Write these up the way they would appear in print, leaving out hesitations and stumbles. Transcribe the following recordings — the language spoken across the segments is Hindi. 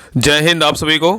जय हिंद आप सभी को।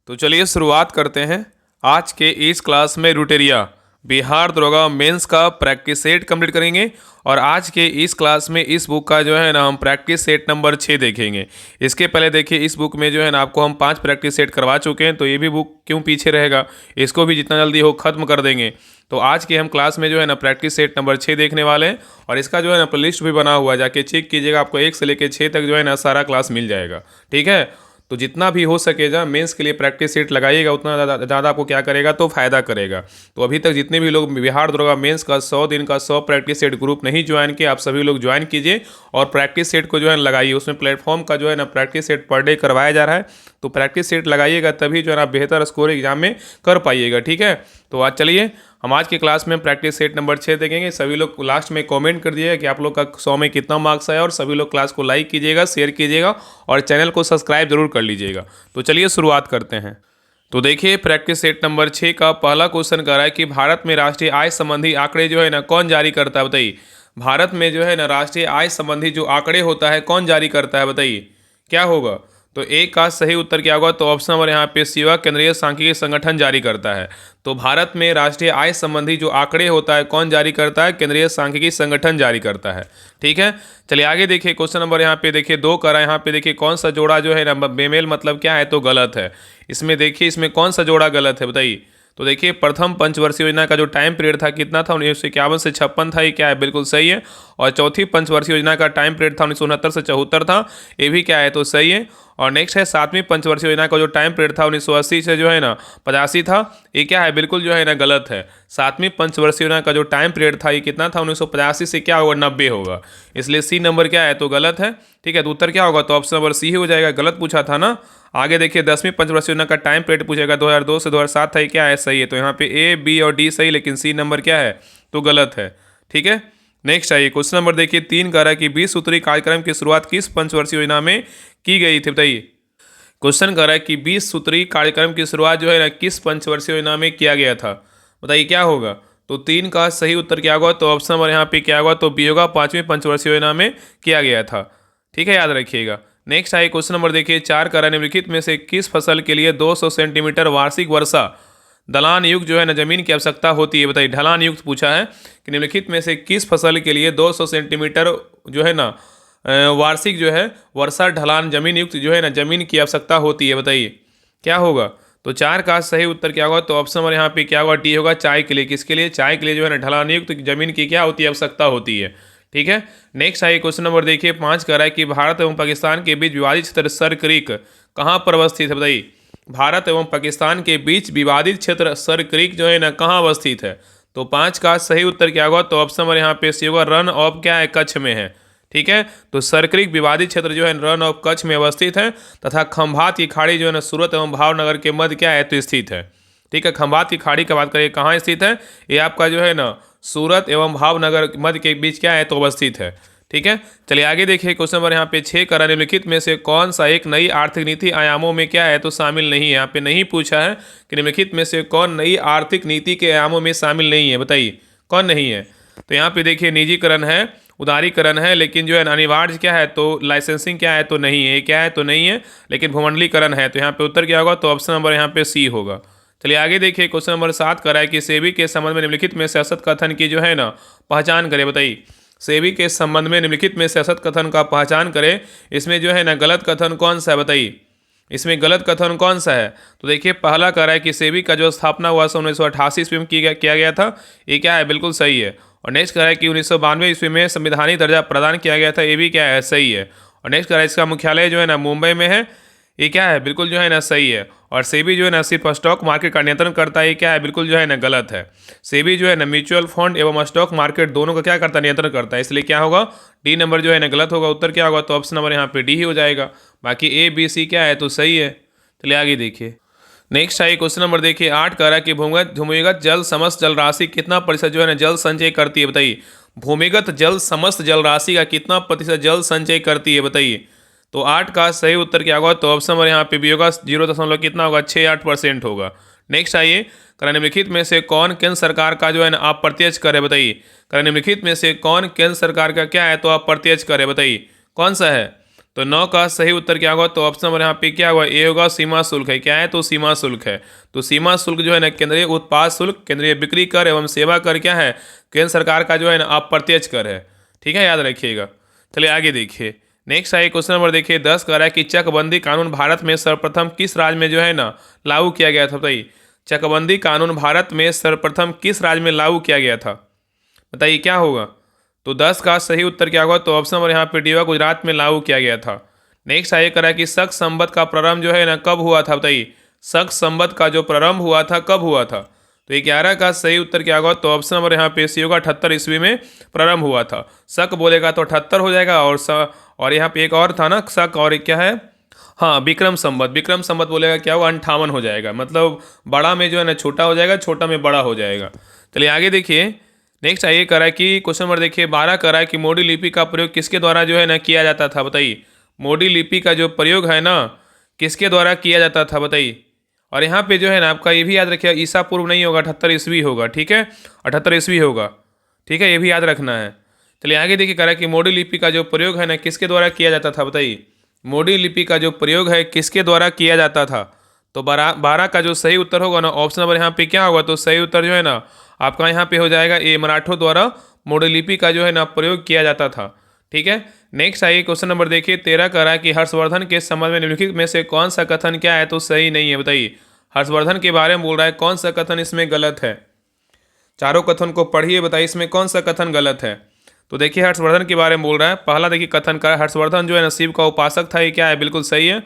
तो चलिए शुरुआत करते हैं आज के इस क्लास में। रुटेरिया बिहार दरोगा मेंस का प्रैक्टिस सेट कंप्लीट करेंगे और आज के इस क्लास में इस बुक का जो है ना हम प्रैक्टिस सेट नंबर 6 देखेंगे। इसके पहले देखिए इस बुक में जो है ना आपको हम 5 प्रैक्टिस सेट करवा चुके हैं, तो ये भी बुक क्यों पीछे रहेगा, इसको भी जितना जल्दी हो ख़त्म कर देंगे। तो आज के हम क्लास में जो है ना प्रैक्टिस सेट नंबर 6 देखने वाले हैं और इसका जो है ना प्लेलिस्ट भी बना हुआ है, जाके चेक कीजिएगा। आपको 1 से लेकर 6 तक जो है ना सारा क्लास मिल जाएगा। ठीक है, तो जितना भी हो सकेगा मेंस के लिए प्रैक्टिस सेट लगाइएगा, उतना ज़्यादा आपको क्या करेगा तो फ़ायदा करेगा। तो अभी तक जितने भी लोग बिहार दरोगा मेंस का 100 दिन का 100 प्रैक्टिस सेट ग्रुप नहीं ज्वाइन किए, आप सभी लोग ज्वाइन कीजिए और प्रैक्टिस सेट को जो है लगाइए। उसमें प्लेटफॉर्म का जो है ना प्रैक्टिस सेट पर डे करवाया जा रहा है, तो प्रैक्टिस सेट लगाइएगा, तभी जो है ना बेहतर स्कोर एग्जाम में कर पाइएगा। ठीक है, तो आज चलिए हम आज के क्लास में प्रैक्टिस सेट नंबर 6 देखेंगे। सभी लोग लास्ट में कमेंट कर दिएगा कि आप लोग का 100 में कितना मार्क्स आया, और सभी लोग क्लास को लाइक कीजिएगा, शेयर कीजिएगा और चैनल को सब्सक्राइब जरूर कर लीजिएगा। तो चलिए शुरुआत करते हैं। तो देखिए प्रैक्टिस सेट नंबर 6 का पहला क्वेश्चन कर रहा है कि भारत में राष्ट्रीय आय संबंधी आंकड़े जो है ना कौन जारी करता है, बताइए। भारत में जो है ना राष्ट्रीय आय संबंधी जो आंकड़े होता है कौन जारी करता है, बताइए क्या होगा। तो एक का सही उत्तर क्या होगा, तो ऑप्शन नंबर यहाँ पे सी, केंद्रीय सांख्यिकी संगठन जारी करता है। तो भारत में राष्ट्रीय आय संबंधी जो आंकड़े होता है कौन जारी करता है, केंद्रीय सांख्यिकी संगठन जारी करता है। ठीक है, चलिए आगे देखिए क्वेश्चन नंबर यहाँ पे देखिए 2 करा। यहाँ पे देखिए कौन सा जोड़ा जो है ना बेमेल मतलब क्या है, तो गलत है। इसमें देखिए इसमें कौन सा जोड़ा गलत है, बताइए। तो देखिए प्रथम पंचवर्षीय योजना का जो टाइम पीरियड था कितना था, 1951 से 56 था, ये क्या है बिल्कुल सही है। और चौथी पंचवर्षीय योजना का टाइम पीरियड था 1969 से 74 था, ये भी क्या है तो सही है। और नेक्स्ट है 7वीं पंचवर्षीय योजना का जो टाइम पीरियड था 1980 से जो है ना 85 था, ये क्या है बिल्कुल जो है ना गलत है। 7वीं पंचवर्षीय योजना का जो टाइम पीरियड था ये कितना था 1985 से क्या होगा 90 होगा, इसलिए सी नंबर क्या है तो गलत है। ठीक है, तो उत्तर क्या होगा, तो ऑप्शन नंबर सी ही हो जाएगा, गलत पूछा था ना। आगे देखिए 10वीं पंचवर्षीय योजना का टाइम पीरियड पूछेगा 2002 से 2007 था, ये क्या है सही है। तो यहाँ पे ए बी और डी सही, लेकिन सी नंबर क्या है तो गलत है। ठीक है, नेक्स्ट आइए क्वेश्चन नंबर देखिए 3 कह रहा है कि 20 सूत्री कार्यक्रम की शुरुआत किस पंचवर्षीय योजना में की गई थी, बताइए। क्वेश्चन कर रहा है कि 20 सूत्री कार्यक्रम की शुरुआत जो है ना किस पंचवर्षीय योजना में किया गया था, बताइए क्या होगा। तो 3 का सही उत्तर क्या होगा, तो ऑप्शन नंबर यहाँ पे क्या होगा तो बी होगा, 5वीं पंचवर्षीय योजना में किया गया था। ठीक है, याद रखिएगा। नेक्स्ट आइए क्वेश्चन नंबर देखिए 4 का निम्नलिखित में से किस फसल के लिए 200 सेंटीमीटर वार्षिक वर्षा ढलान युक्त जो है ना जमीन की आवश्यकता होती है, बताइए। ढलान युक्त पूछा है कि निम्नलिखित में से किस फसल के लिए 200 सेंटीमीटर जो है ना वार्षिक जो है वर्षा ढलान जमीन युक्त जो है ना जमीन की आवश्यकता होती है, बताइए क्या होगा। तो 4 का सही उत्तर क्या होगा, तो ऑप्शन नंबर यहाँ पे क्या होगा डी होगा, चाय के लिए। किसके लिए, चाय के लिए जो है ना ढलान युक्त जमीन की क्या होती है आवश्यकता होती है। ठीक है, नेक्स्ट आइए क्वेश्चन नंबर देखिए 5 कह रहा है कि भारत एवं पाकिस्तान के बीच विवादित क्षेत्र सर क्रीक कहाँ पर अवस्थित है, बताइए। भारत एवं पाकिस्तान के बीच विवादित क्षेत्र सर क्रीक जो है ना कहाँ अवस्थित है। तो 5 का सही उत्तर क्या होगा, तो ऑप्शन नंबर यहाँ पे सी होगा, रन ऑफ क्या है कच्छ में है। ठीक है, तो सरक्रीक विवादित क्षेत्र जो है रन ऑफ कच्छ में अवस्थित है, तथा खंभात की खाड़ी जो है ना सूरत एवं भावनगर के मध्य क्या है तो स्थित है। ठीक है, खंभात की खाड़ी की बात करें कहाँ स्थित है, ये आपका जो है ना सूरत एवं भावनगर मध्य के बीच क्या है तो अवस्थित है। ठीक है, चलिए आगे देखिए क्वेश्चन नंबर यहाँ पे 6 करा निम्नलिखित में से कौन सा एक नई आर्थिक नीति आयामों में क्या है तो शामिल नहीं है। यहाँ पे नहीं पूछा है कि निम्नलिखित में से कौन नई आर्थिक नीति के आयामों में शामिल नहीं है, बताइए कौन नहीं है। तो यहाँ पे देखिए निजीकरण है, उदारीकरण है, लेकिन जो है अनिवार्य क्या है तो लाइसेंसिंग क्या है तो नहीं है, क्या है तो नहीं है, लेकिन भूमंडलीकरण है। तो यहाँ पे उत्तर क्या होगा, तो ऑप्शन नंबर यहाँ पे सी होगा। चलिए आगे देखिए क्वेश्चन नंबर 7 करा है कि सेबी के संबंध में निम्नलिखित में से असत कथन की जो है ना पहचान करें, बताइए। सेबी के संबंध में निम्नलिखित में से असत कथन का पहचान करें, इसमें जो है ना गलत कथन कौन सा है, बताइए। इसमें गलत कथन कौन सा है, तो देखिए पहला कह रहा है कि सेबी का जो स्थापना हुआ 1988 ईस्वी में किया गया था, ये क्या है बिल्कुल सही है। और नेक्स्ट कह रहा है कि 1992 ईस्वी में संवैधानिक दर्जा प्रदान किया गया था, ये भी क्या है सही है। और नेक्स्ट कह रहा है इसका मुख्यालय जो है ना मुंबई में है, ये क्या है बिल्कुल जो है ना सही है। और सेबी जो है ना सिर्फ स्टॉक मार्केट का नियंत्रण करता है, ये क्या है बिल्कुल जो है ना गलत है। सेबी जो है ना म्यूचुअल फंड एवं स्टॉक मार्केट दोनों का क्या करता है नियंत्रण करता है, इसलिए क्या होगा डी नंबर जो है ना गलत होगा। उत्तर क्या होगा, तो ऑप्शन नंबर यहाँ पे डी ही हो जाएगा, बाकी ए बी सी क्या है तो सही है। चलिए आगे देखिए नेक्स्ट आइए क्वेश्चन नंबर देखिए 8 कह रहा है कि भूमिगत जल समस्त जल राशि कितना प्रतिशत जो है ना जल संचय करती है, बताइए। भूमिगत जल समस्त जल राशि का कितना प्रतिशत जल संचय करती है, बताइए। तो 8 का सही उत्तर क्या होगा, तो ऑप्शन नंबर यहाँ पे भी होगा 0 कितना होगा 68% होगा। नेक्स्ट आइए निम्नलिखित में से कौन केंद्र सरकार का जो है ना अप्रत्यक्ष कर है, बताइए। निम्नलिखित में से कौन केंद्र सरकार का क्या है तो अप्रत्यक्ष कर है, बताइए कौन सा है। तो 9 का सही उत्तर क्या होगा? तो ऑप्शन नंबर यहाँ पे क्या होगा? ए होगा, सीमा शुल्क है। क्या है? तो सीमा शुल्क है। तो सीमा शुल्क जो है ना केंद्रीय उत्पाद शुल्क, केंद्रीय बिक्री कर एवं सेवा कर क्या है? केंद्र सरकार का जो है ना अप्रत्यक्ष कर है। ठीक है, याद रखिएगा। चलिए आगे देखिए। नेक्स्ट आइए क्वेश्चन नंबर देखिए 10 कह रहा है कि चकबंदी कानून भारत में सर्वप्रथम किस राज्य में जो है ना लागू किया गया था? बताइए, चकबंदी कानून भारत में सर्वप्रथम किस राज्य में लागू किया गया था? बताइए क्या होगा? तो 10 का सही उत्तर क्या होगा? तो ऑप्शन नंबर यहाँ पे डी होगा, गुजरात में लागू किया गया था। नेक्स्ट आइए करा कि शक संवत का प्रारंभ जो है ना कब हुआ था? बताइए, शक संवत का जो प्रारंभ हुआ था कब हुआ था? तो 11 का सही उत्तर क्या होगा? तो ऑप्शन नंबर यहाँ पे सी होगा, 78 ईस्वी में प्रारंभ हुआ था। शक बोलेगा तो 78 हो जाएगा, और यहाँ पे एक और था ना शक, और एक क्या है? हाँ, विक्रम संवत। विक्रम संवत बोलेगा क्या होगा? 58 हो जाएगा। मतलब बड़ा में जो है ना छोटा हो जाएगा, छोटा में बड़ा हो जाएगा। चलिए आगे देखिए। नेक्स्ट आइए करा कि क्वेश्चन नंबर देखिए 12 करा कि मोडी लिपि का प्रयोग किसके द्वारा जो है ना किया जाता था? बताइए, मोडी लिपि का जो प्रयोग है ना किसके द्वारा किया जाता था? बताइए। और यहाँ पे जो है ना आपका ये भी याद रखिएगा, ईसा पूर्व नहीं होगा, 78 ईस्वी होगा। ठीक है, 78 ईस्वी होगा। ठीक है, ये भी याद रखना है। चलिए आगे देखिए करा कि मोडी लिपि का जो प्रयोग है ना किसके द्वारा किया जाता था? बताइए, मोडी लिपि का जो प्रयोग है किसके द्वारा किया जाता था? तो 12 का जो सही उत्तर होगा ना ऑप्शन नंबर यहाँ पे क्या होगा? तो सही उत्तर जो है ना आपका यहाँ पे हो जाएगा ए, मराठों द्वारा मोडी लिपि का जो है ना प्रयोग किया जाता था। ठीक है, नेक्स्ट आइए क्वेश्चन नंबर देखिए 13 कह रहा है कि हर्षवर्धन के संबंध में निम्नलिखित में से कौन सा कथन क्या है? तो सही नहीं है। बताइए, हर्षवर्धन के बारे में बोल रहा है, कौन सा कथन इसमें गलत है? चारों कथन को पढ़िए, बताइए इसमें कौन सा कथन गलत है। तो देखिए हर्षवर्धन के बारे में बोल रहा है। पहला देखिए कथन का हर्षवर्धन जो है ना शिव का उपासक था, ये क्या है? बिल्कुल सही है।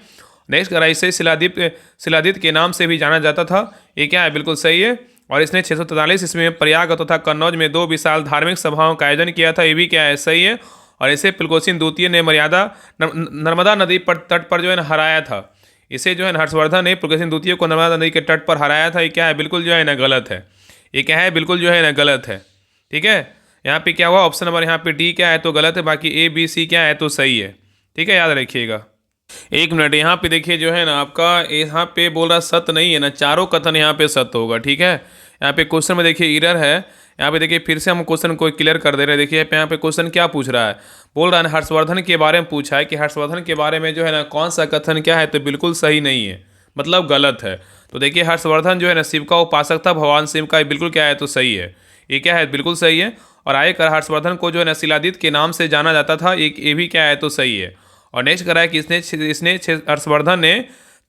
नेक्स्ट करा इसे शिलादित्य के नाम से भी जाना जाता था, ये क्या है? बिल्कुल सही है। और इसने 643 ईस्वी में प्रयाग तथा कन्नौज में 2 विशाल धार्मिक सभाओं का आयोजन किया था, ये भी क्या है? सही है। और इसे पुलकेशिन द्वितीय ने नर्मदा नदी पर तट पर जो है ना हराया था। इसे जो है ना हर्षवर्धन ने पुलकेशिन द्वितीय को नर्मदा नदी के तट पर हराया था, ये क्या है? बिल्कुल जो है ना गलत है। ये क्या है? बिल्कुल जो है ना गलत है। ठीक है, यहाँ पे क्या हुआ? ऑप्शन नंबर यहाँ पे डी क्या है? तो गलत है। बाकी ए बी सी क्या है? तो सही है। ठीक है, याद रखिएगा। एक मिनट, यहाँ पे देखिए जो है ना आपका यहाँ पे बोल रहा सत्य नहीं है ना, चारों कथन यहाँ पे सत्य होगा। ठीक है, यहाँ पे क्वेश्चन में देखिए एरर है। यहाँ पे देखिए फिर से हम क्वेश्चन को क्लियर कर दे रहे हैं। देखिए यहाँ पे क्वेश्चन क्या पूछ रहा है? बोल रहा है हर्षवर्धन के बारे में पूछा है कि हर्षवर्धन के बारे में जो है ना कौन सा कथन क्या है? तो बिल्कुल सही नहीं है, मतलब गलत है। तो देखिए हर्षवर्धन जो है ना शिव का उपासक था, भगवान शिव का, बिल्कुल क्या है? तो सही है। ये क्या है? बिल्कुल सही है। और आगे कर हर्षवर्धन को जो है ना शिलादित्य के नाम से जाना जाता था, ये भी क्या है? तो सही है। और नेक्स्ट करा है कि इसने हर्षवर्धन ने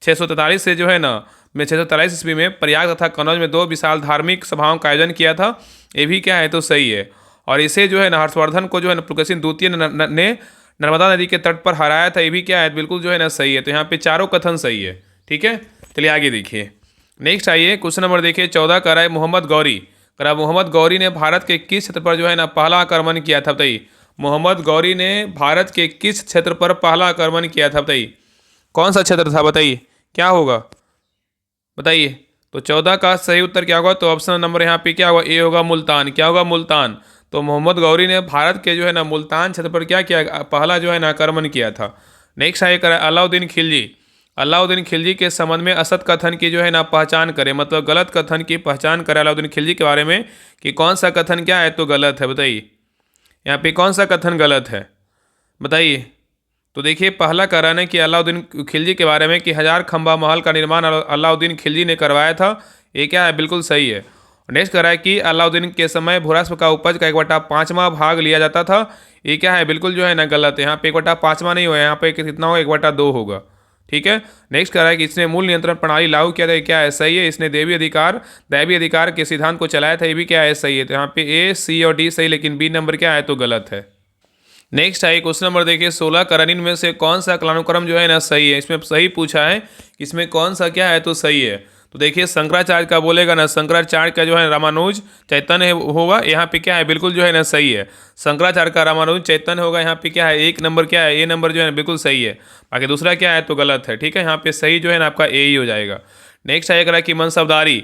643 से जो है ना में 643 ईस्वी में प्रयाग तथा कन्नौज में 2 विशाल धार्मिक सभाओं का आयोजन किया था, ये भी क्या है? तो सही है। और इसे जो है ना हर्षवर्धन को जो है ना पुलकेशिन द्वितीय ने नर्मदा नदी के तट पर हराया था, ये भी क्या है? बिल्कुल जो है ना सही है। तो यहाँ पे चारों कथन सही है। ठीक है, चलिए आगे देखिए। नेक्स्ट आइए क्वेश्चन नंबर देखिए 14 करा है मोहम्मद गौरी। करा मोहम्मद गौरी ने भारत के किस क्षेत्र पर जो है ना पहला आक्रमण किया था? बताइए, मोहम्मद गौरी ने भारत के किस क्षेत्र पर पहला आक्रमण किया था? बताइए, कौन सा क्षेत्र था? बताइए क्या होगा? बताइए। तो 14 का सही उत्तर क्या होगा? तो ऑप्शन नंबर यहाँ पे क्या होगा? ए होगा, मुल्तान। क्या होगा? मुल्तान। तो मोहम्मद गौरी ने भारत के जो है ना मुल्तान क्षेत्र पर क्या किया? पहला जो है ना आक्रमण किया था। नेक्स्ट आइए करा अलाउद्दीन खिलजी। अलाउद्दीन खिलजी के संबंध में असत कथन की जो है ना पहचान करें, मतलब गलत कथन की पहचान करें अलाउद्दीन खिलजी के बारे में कि कौन सा कथन क्या है? तो गलत है। बताइए यहाँ पे कौन सा कथन गलत है? बताइए। तो देखिए पहला कह रहा है कि अलाउद्दीन खिलजी के बारे में कि 1000 खंबा महल का निर्माण अलाउद्दीन खिलजी ने करवाया था, ये क्या है? बिल्कुल सही है। नेक्स्ट कह रहा है कि अलाउद्दीन के समय भूराश्व का उपज का 1/5वां भाग लिया जाता था, ये क्या है? बिल्कुल जो है ना गलत है। यहाँ पे 1/5वां नहीं हुआ, यहाँ पे कितना होगा? 1/2 होगा। ठीक है, नेक्स्ट कह रहा है कि इसने मूल नियंत्रण प्रणाली लागू किया था, ये क्या है? सही है। इसने दैवी अधिकार के सिद्धांत को चलाया था, ये भी क्या है? सही है। तो यहाँ पे ए सी और डी सही, लेकिन बी नंबर क्या है? तो गलत है। नेक्स्ट आइए क्वेश्चन नंबर देखिए 16 करण में से कौन सा कालानुक्रम जो है ना सही है? इसमें सही पूछा है कि इसमें कौन सा क्या है? तो सही है। तो देखिए शंकराचार्य का बोलेगा ना, शंकराचार्य का जो है रामानुज चैतन्य होगा, यहाँ पे क्या है? बिल्कुल जो है ना सही है। शंकराचार्य का रामानुज चैतन्य होगा, यहाँ पे क्या है? एक नंबर क्या है? ए नंबर जो है ना बिल्कुल सही है। बाकी दूसरा क्या है? तो गलत है। ठीक है, यहाँ पे सही जो है ना आपका ए ही हो जाएगा। नेक्स्ट आएगा कि मनसबदारी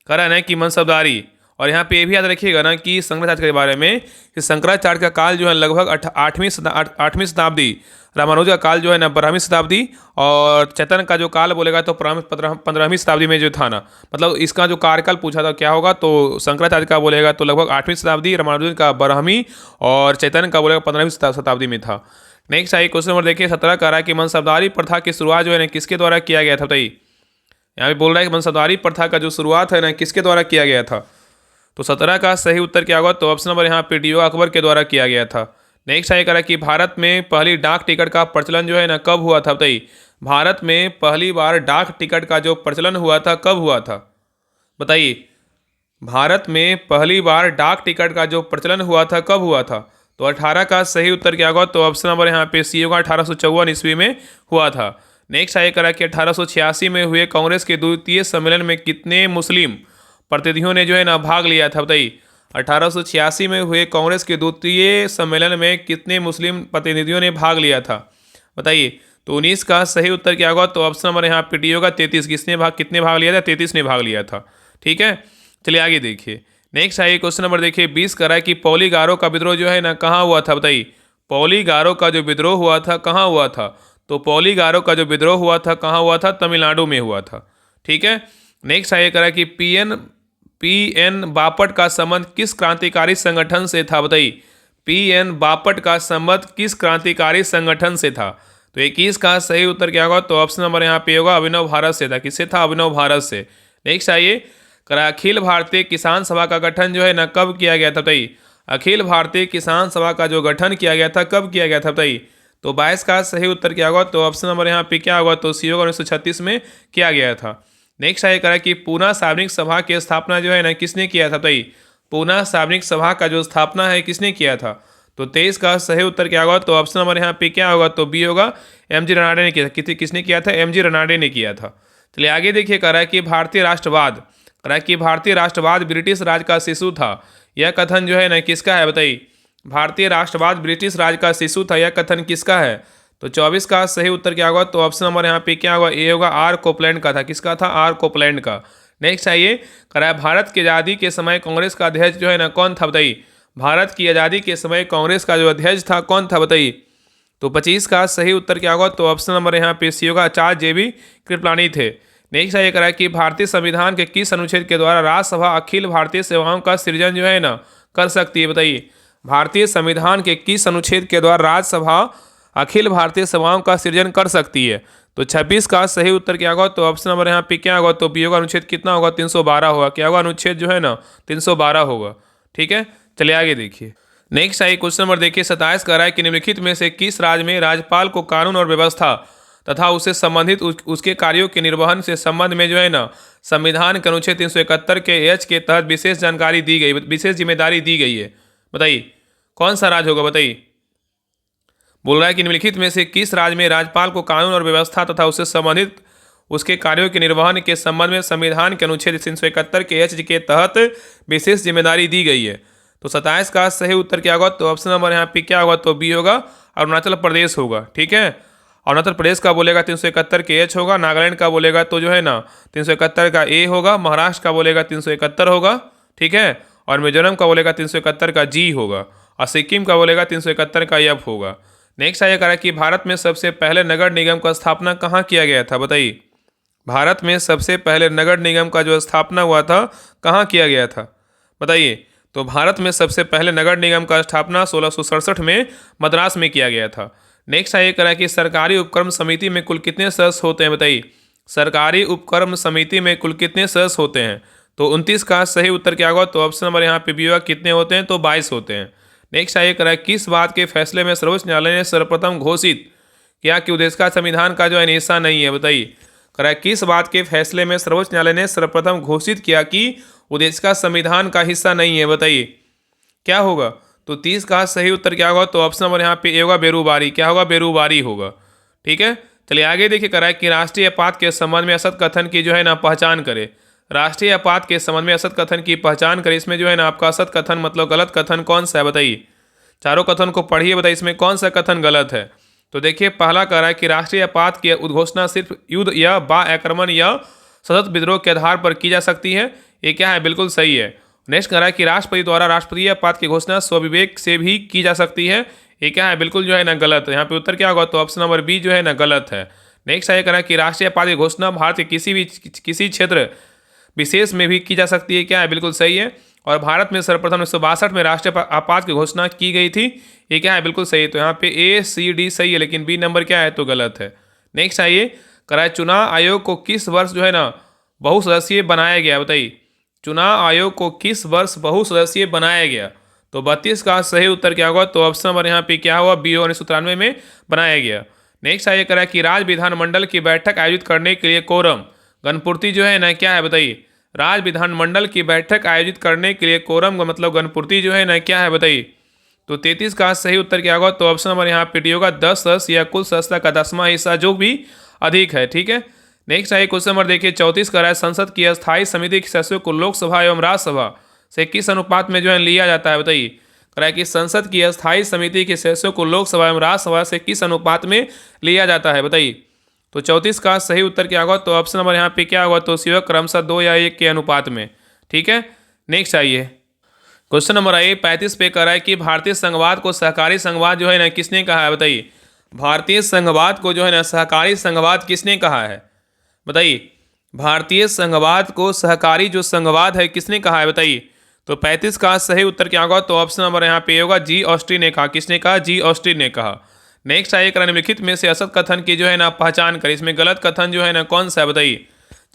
करा ना कि मनसबदारी, और यहाँ पे ये भी याद रखिएगा ना कि शंकराचार्य के बारे में कि शंकराचार्य का काल जो है लगभग 8वीं शताब्दी, रामानुज का काल जो है ना 12वीं शताब्दी, और चैतन्य का जो काल बोलेगा तो 15वीं शताब्दी में जो था ना, मतलब इसका जो कार्यकाल पूछा था क्या होगा? तो शंकराचार्य का बोलेगा तो लगभग 8वीं शताब्दी, रामानुज का 12वीं, और चैतन्य का बोलेगा 15वीं शताब्दी में था। नेक्स्ट आइए क्वेश्चन नंबर देखिए 17 कह रहा है कि मनसबदारी प्रथा की शुरुआत जो है ना किसके द्वारा किया गया था, बताइए। यहाँ पे बोल रहा है कि मनसबदारी प्रथा का जो शुरुआत है ना किसके द्वारा किया गया था। तो 17 का सही उत्तर क्या होगा, तो ऑप्शन नंबर यहाँ पे डी होगा, अकबर के द्वारा किया गया था। नेक्स्ट आइए कह रहा है कि भारत में पहली डाक टिकट का प्रचलन जो है ना कब हुआ था, बताइए। भारत में पहली बार डाक टिकट का जो प्रचलन हुआ था कब हुआ था, बताइए। भारत में पहली बार डाक टिकट का जो प्रचलन हुआ था कब हुआ था। तो 18 का सही उत्तर क्या होगा, तो ऑप्शन नंबर यहाँ पे सी होगा, 1854 ईस्वी में हुआ था। नेक्स्ट आइए करा कि 1886 में हुए कांग्रेस के द्वितीय सम्मेलन में कितने मुस्लिम प्रतिनिधियों ने जो है ना भाग लिया था, बताइए। 1886 में हुए कांग्रेस के द्वितीय सम्मेलन में कितने मुस्लिम प्रतिनिधियों ने भाग लिया था, बताइए। तो 19 का सही उत्तर क्या होगा, तो ऑप्शन नंबर यहाँ पे डी होगा, 33। कितने भाग लिया था, 33 ने भाग लिया था। ठीक है, चलिए आगे देखिए। नेक्स्ट आइए क्वेश्चन नंबर देखिए 20 कह रहा है कि पौली गारो का विद्रोह जो है ना कहाँ हुआ था, बताइए। पौली गारो का जो विद्रोह हुआ था कहाँ हुआ था। तो पौली गारो का जो विद्रोह हुआ था कहाँ हुआ था, तमिलनाडु में हुआ था। ठीक है, नेक्स्ट आइए कह रहा है कि पी एन बापट का संबंध किस क्रांतिकारी संगठन से था, बताइए। पी.एन. बापट का संबंध किस क्रांतिकारी संगठन से था। तो 21 का सही उत्तर क्या होगा, तो ऑप्शन नंबर यहाँ पे होगा, अभिनव भारत से था। किससे था, अभिनव भारत से। नेक्स्ट आइए करा अखिल भारतीय किसान सभा का गठन जो है ना कब किया गया था, बताइए। अखिल भारतीय किसान सभा का जो गठन किया गया था कब किया गया था, बताइए। तो 22 का सही उत्तर क्या होगा, तो ऑप्शन नंबर यहाँ पे क्या होगा, तो सी होगा, 1936 में किया गया था। नेक्स्ट आइए करा कि पूना सार्वजनिक सभा की स्थापना जो है ना किसने किया था, बताइए। पूना सार्वजनिक सभा का जो स्थापना है किसने किया था। तो 23 का सही उत्तर क्या होगा, तो ऑप्शन नंबर यहाँ पे क्या होगा, तो बी होगा, एम.जी. रनाडे ने किया था। किसने किया था, एम.जी. रनाडे ने किया था। चलिए आगे देखिए कह रहा है कि भारतीय राष्ट्रवाद, कह रहा है कि भारतीय राष्ट्रवाद ब्रिटिश राज का शिशु था। यह कथन जो है ना किसका है, बताइए। भारतीय राष्ट्रवाद ब्रिटिश राज का शिशु था, यह कथन किसका है। तो 24 का सही उत्तर क्या होगा, तो ऑप्शन नंबर यहाँ पे क्या होगा, ए होगा, आर कोपलैंड का था। किसका था, आर कोपलैंड का। नेक्स्ट आइए कह रहा है भारत की आज़ादी के समय कांग्रेस का अध्यक्ष जो है ना कौन था, बताइए। भारत की आज़ादी के समय कांग्रेस का जो अध्यक्ष था कौन था, बताइए। तो 25 का सही उत्तर क्या होगा, तो ऑप्शन नंबर यहाँ पे सी होगा, आचार्य जे.बी. कृपलानी थे। नेक्स्ट आइए कह रहा है कि भारतीय संविधान के किस अनुच्छेद के द्वारा राज्यसभा अखिल भारतीय सेवाओं का सृजन जो है ना कर सकती है, बताइए। भारतीय संविधान के किस अनुच्छेद के द्वारा राज्यसभा अखिल भारतीय सेवाओं का सृजन कर सकती है। तो 26 का सही उत्तर क्या होगा, तो ऑप्शन नंबर यहाँ पे क्या होगा, तो बी होगा, अनुच्छेद कितना होगा, 312 होगा। क्या होगा, अनुच्छेद जो है ना 312 होगा। ठीक है, चलिए आगे देखिए। नेक्स्ट आइए क्वेश्चन नंबर देखिए 27 कह रहा है कि निम्नलिखित में से किस राज्य में राज्यपाल को कानून और व्यवस्था तथा उससे संबंधित उसके कार्यों के निर्वहन से संबंध में जो है ना संविधान के अनुच्छेद 371 के एच के तहत विशेष जानकारी दी गई, विशेष जिम्मेदारी दी गई है, बताइए। कौन सा राज्य होगा, बताइए। बोल रहा है कि निम्नलिखित में से किस राज्य में राज्यपाल को कानून और व्यवस्था तथा उससे संबंधित उसके कार्यों के निर्वहन के संबंध में संविधान के अनुच्छेद 371 के एच के तहत विशेष जिम्मेदारी दी गई है। तो 27 का सही उत्तर क्या होगा, तो ऑप्शन नंबर यहाँ पे क्या होगा, तो बी होगा, अरुणाचल प्रदेश होगा। ठीक है, अरुणाचल प्रदेश का बोलेगा 371 के एच होगा, नागालैंड का बोलेगा तो जो है ना 371 का ए होगा, महाराष्ट्र का बोलेगा 371 होगा। ठीक है, और मिजोरम का बोलेगा 371 का जी होगा, और सिक्किम का बोलेगा 371 का एफ होगा। नेक्स्ट आइए कह रहा है कि भारत में सबसे पहले नगर निगम का स्थापना कहाँ किया गया था, बताइए। भारत में सबसे पहले नगर निगम का जो स्थापना हुआ था कहाँ किया गया था, बताइए। तो भारत में सबसे पहले नगर निगम का स्थापना 1667 में मद्रास में किया गया था। नेक्स्ट आइए कह रहा है कि सरकारी उपक्रम समिति में कुल कितने सदस्य होते हैं, बताइए। सरकारी उपक्रम समिति में कुल कितने सदस्य होते हैं। तो 29 का सही उत्तर क्या होगा, तो ऑप्शन नंबर यहाँ पे भी होगा, कितने होते हैं, तो 22 होते हैं। नेक्स्ट आइए कह रहा है किस बात के फैसले में सर्वोच्च न्यायालय ने सर्वप्रथम घोषित किया कि उद्देश्य का संविधान का जो है हिस्सा नहीं है, बताइए। कह रहा है किस बात के फैसले में सर्वोच्च न्यायालय ने सर्वप्रथम घोषित किया कि उद्देश्य का संविधान का हिस्सा नहीं है, बताइए। क्या होगा, तो 30 का सही उत्तर क्या होगा, तो ऑप्शन नंबर यहाँ पे ए होगा, बेरूबारी। क्या होगा, बेरूबारी होगा। ठीक है, चलिए आगे देखिए कह रहा है कि राष्ट्रीय आपात के संबंध में असत कथन की जो है ना पहचान करे। राष्ट्रीय आपात के संबंध में असत कथन की पहचान करे। इसमें जो है ना आपका असत कथन मतलब गलत कथन कौन सा है, बताइए। चारों कथन को पढ़िए, बताइए इसमें कौन सा कथन गलत है। तो देखिए पहला कह रहा है कि राष्ट्रीय आपात की उद्घोषणा सिर्फ युद्ध या बा आक्रमण या सतत विद्रोह के आधार पर की जा सकती है। ये क्या है, बिल्कुल सही है। नेक्स्ट कह रहा है कि राष्ट्रपति द्वारा राष्ट्रपतीय आपात की घोषणा स्वविवेक से भी की जा सकती है। ये क्या है, बिल्कुल जो है ना गलत है। यहाँ पे उत्तर क्या होगा, तो ऑप्शन नंबर बी जो है ना गलत है। नेक्स्ट आइए कह रहा है कि राष्ट्रीय आपात की घोषणा भारत के किसी क्षेत्र विशेष में भी की जा सकती है। क्या है, बिल्कुल सही है। और भारत में सर्वप्रथम 1962 में राष्ट्रीय आपात की घोषणा की गई थी। ये क्या है, बिल्कुल सही है। तो यहाँ पे ए सी डी सही है, लेकिन बी नंबर क्या है तो गलत है। नेक्स्ट आइए, कराए चुनाव आयोग को किस वर्ष जो है ना बहुसदस्यीय बनाया गया, बताइए। चुनाव आयोग को किस वर्ष बहुसदस्यीय बनाया गया? तो 32 का सही उत्तर क्या होगा? तो ऑप्शन नंबर यहाँ पे क्या हुआ, बी होगा, 1993 में बनाया गया। नेक्स्ट आइए करा कि राज्य विधानमंडल की बैठक आयोजित करने के लिए कोरम गणपूर्ति जो है ना क्या है, बताइए। राज्य विधानमंडल की बैठक आयोजित करने के लिए कोरम का मतलब गणपूर्ति जो है ना क्या है, बताइए। तो 33 का सही उत्तर क्या होगा? तो ऑप्शन नंबर यहाँ पे डी होगा, 10 सदस्य या कुल सदस्यता का 10वां हिस्सा जो भी अधिक है। ठीक है। नेक्स्ट आइए क्वेश्चन नंबर देखिए 34 का, संसद की अस्थायी समिति के सदस्यों को लोकसभा एवं राज्यसभा से किस अनुपात में जो है लिया जाता है, बताइए। कराए कि संसद की अस्थायी समिति के सदस्यों को लोकसभा एवं राज्यसभा से किस अनुपात में लिया जाता है, बताइए। तो 34 का सही उत्तर क्या होगा? तो ऑप्शन नंबर यहाँ पे क्या होगा? तो सी होगा, क्रमशः 2 या 1 के अनुपात में। ठीक है। नेक्स्ट आइए क्वेश्चन नंबर आइए 35 पे कह रहा है कि भारतीय संघवाद को सहकारी संघवाद जो है ना किसने कहा है, बताइए। भारतीय संघवाद को जो है ना सहकारी संघवाद किसने कहा है, बताइए। भारतीय संघवाद को सहकारी जो संघवाद है किसने कहा है, बताइए। तो 35 का सही उत्तर क्या होगा? तो ऑप्शन नंबर यहाँ पे होगा, जी ऑस्टिन ने कहा। किसने कहा? जी ऑस्टिन ने कहा। नेक्स्ट आइए निम्नलिखित में से असत कथन की जो है ना पहचान करें। इसमें गलत कथन जो है ना कौन सा है, बताइए।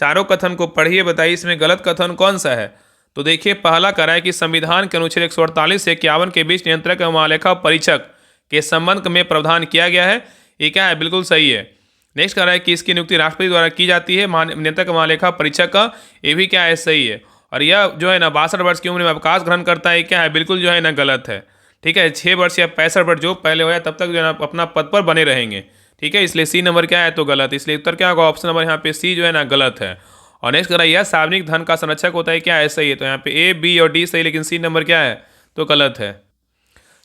चारों कथन को पढ़िए, बताइए इसमें गलत कथन कौन सा है। तो देखिए पहला कह रहा है कि संविधान के अनुच्छेद 148 से 51 के बीच नियंत्रक एवं महालेखा परीक्षक के संबंध में प्रावधान किया गया है। ये क्या है, बिल्कुल सही है। नेक्स्ट कह रहा है कि इसकी नियुक्ति राष्ट्रपति द्वारा की जाती है नियंत्रक महालेखा परीक्षक का, ये भी क्या है, सही है। और यह जो है ना 62 वर्ष की उम्र में अवकाश ग्रहण करता है, क्या है, बिल्कुल जो है ना गलत है। ठीक है। 6 वर्ष या 65 वर्ष जो पहले होया तब तक जो है ना अपना पद पर बने रहेंगे। ठीक है। इसलिए सी नंबर क्या है तो गलत, इसलिए उत्तर क्या होगा? ऑप्शन नंबर यहाँ पे सी जो है ना गलत है। और नेक्स्ट करा यह सार्वजनिक धन का संरक्षक होता है, क्या है, सही है। तो यहाँ पे ए बी और डी सही, लेकिन सी नंबर क्या है तो गलत है।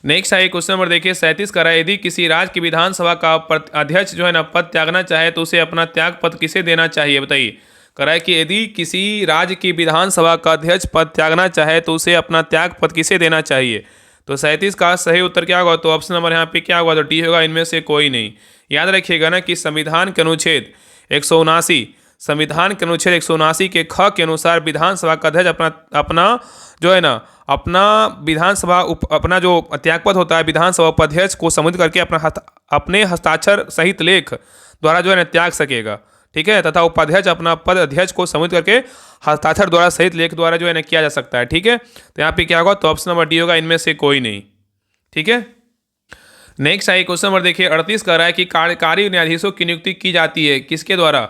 नेक्स्ट आइए क्वेश्चन नंबर देखिए 37 करा, यदि किसी राज्य की विधानसभा का अध्यक्ष जो है ना पद त्यागना चाहे तो उसे अपना त्याग पद किसे देना चाहिए, बताइए। कराए कि यदि किसी राज्य की विधानसभा का अध्यक्ष पद त्यागना चाहे तो उसे अपना त्याग पद किसे देना चाहिए। तो 37 का सही उत्तर क्या होगा? तो ऑप्शन नंबर यहाँ पे क्या होगा? तो डी होगा, इनमें से कोई नहीं। याद रखिएगा ना कि संविधान के अनुच्छेद 179 संविधान के अनुच्छेद 179 के ख के अनुसार विधानसभा का अध्यक्ष अपना जो है ना अपना विधानसभा अपना जो त्यागपद होता है विधानसभा उपाध्यक्ष को संबोधित करके अपने हस्ताक्षर सहित लेख द्वारा जो है ना त्याग सकेगा। ठीक है। तथा उपाध्यक्ष अपना पद अध्यक्ष को संबोधित करके हस्ताक्षर द्वारा सहित लेख द्वारा जो है ना किया जा सकता है। ठीक है। तो यहाँ पे क्या होगा? तो ऑप्शन नंबर डी होगा, इनमें से कोई नहीं। ठीक है। नेक्स्ट आइए क्वेश्चन नंबर देखिए 38 कह रहा है कि कार्यकारी न्यायाधीशों की नियुक्ति की जाती है किसके द्वारा?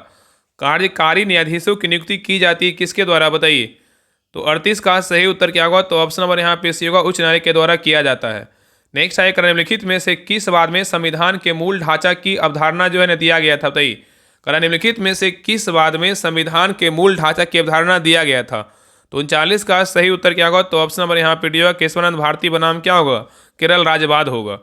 कार्यकारी न्यायाधीशों की नियुक्ति की जाती है किसके द्वारा, बताइए। तो 38 का सही उत्तर क्या होगा? तो ऑप्शन नंबर यहाँ पे सी होगा, उच्च न्यायालय के द्वारा किया जाता है। नेक्स्ट आइए निम्नलिखित में से किस बाद में संविधान के मूल ढांचा की अवधारणा जो है ना दिया गया था, बताइए। निम्नलिखित में से किस बाद में संविधान के मूल ढांचा की अवधारणा दिया गया था। तो 39 का सही उत्तर क्या होगा? तो ऑप्शन नंबर यहाँ पे डी होगा, केशवानंद भारती बनाम क्या होगा? केरल राज्यवाद होगा।